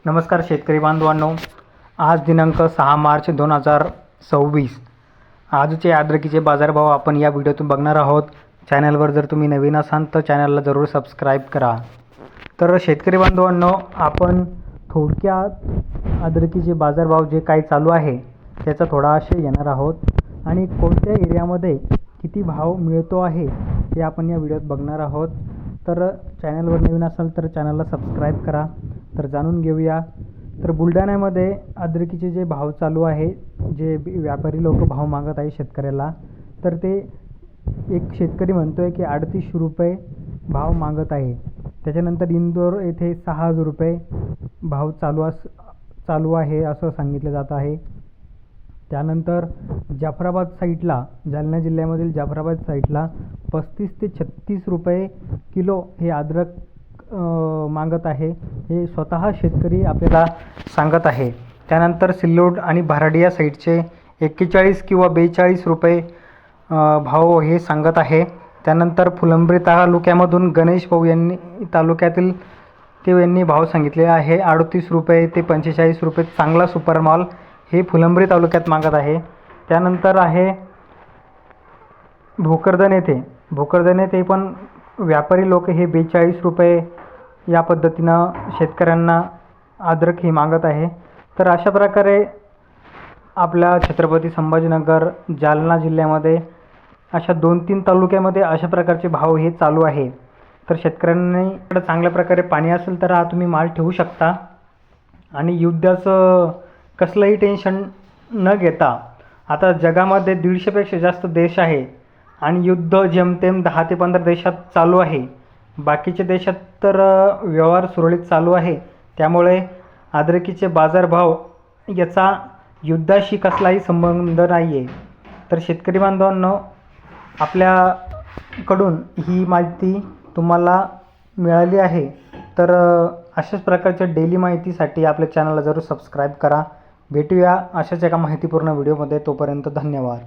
नमस्कार शेतकरी बांधवांनो, आज दिनांक 6 मार्च 2026 आजचे अद्रकीचे बाजारभाव आपण या व्हिडिओतून बघणार आहोत। चॅनलवर जर तुम्ही नवीन असाल तर चॅनलला जरूर सबस्क्राइब करा। तर शेतकरी बांधवांनो, आपण थोडक्यात अद्रकीचे बाजारभाव जे काही चालू आहे त्याचा थोडा आशय घेणार आहोत आणि कोणत्या एरियामध्ये किती भाव मिळतो आहे हे आपण या व्हिडिओत बघणार आहोत। तर चॅनलवर नवीन असाल तर चॅनलला सबस्क्राइब करा। तर जाणून घेऊया। तर बुलढाण्यामध्ये अद्रकीचे जे भाव चालू आहे, जे व्यापारी लोक भाव मागत आहे शेतकऱ्याला, तर ते एक शेतकरी म्हणतोय की 38 रुपये भाव मागत आहे। त्याच्यानंतर इंदोर येथे 6 रुपये भाव चालू आहे असं सांगितलं जात आहे। त्यानंतर जाफराबाद साईडला, जालना जिल्ह्यामधील जाफराबाद साईडला 35 ते 36 रुपये किलो हे अद्रक मागत आहे, हे स्वतः शेतकरी आपल्याला सांगत आहे। त्यानंतर सिल्लोड आणि भराडिया साईडचे 41 किंवा 42 रुपये भाव हे सांगत आहे। त्यानंतर फुलंब्री तालुक्यामधून गणेश भाऊ यांनी तालुक्यातील यांनी भाव सांगितले आहे 38 रुपये ते 45 रुपये। चांगला सुपर माल हे फुलंब्री तालुक्यात मागत आहे। त्यानंतर आहे भोकरदन येथे पण व्यापारी लोक हे 42 रुपये या पद्धतीनं शेतकऱ्यांना अद्रक ही मागत आहे। तर अशा प्रकारे आपल्या छत्रपती संभाजीनगर, जालना जिल्ह्यामध्ये अशा 2-3 तालुक्यामध्ये अशा प्रकारचे भाव हे चालू आहे। तर शेतकऱ्यांनी चांगल्या प्रकारे पाणी असेल तर हा तुम्ही माल ठेवू शकता आणि युद्धाचं कसलंही टेन्शन न घेता, आता जगामध्ये 150 पेक्षा जास्त देश आहे आणि युद्ध जेमतेम 10 ते 15 देशात चालू आहे। बाकीच्या देशात तर व्यवहार सुरळीत चालू आहे। त्यामुळे अद्रकीचे बाजारभाव याचा युद्धाशी कसलाही संबंध नाही आहे। तर शेतकरी बांधवांनो, आपल्याकडून ही माहिती तुम्हाला मिळाली आहे। तर अशाच प्रकारच्या डेली माहितीसाठी आपल्या चॅनलला जरूर सबस्क्राइब करा। भेटूया अशाच एका माहितीपूर्ण व्हिडिओमध्ये। तोपर्यंत धन्यवाद।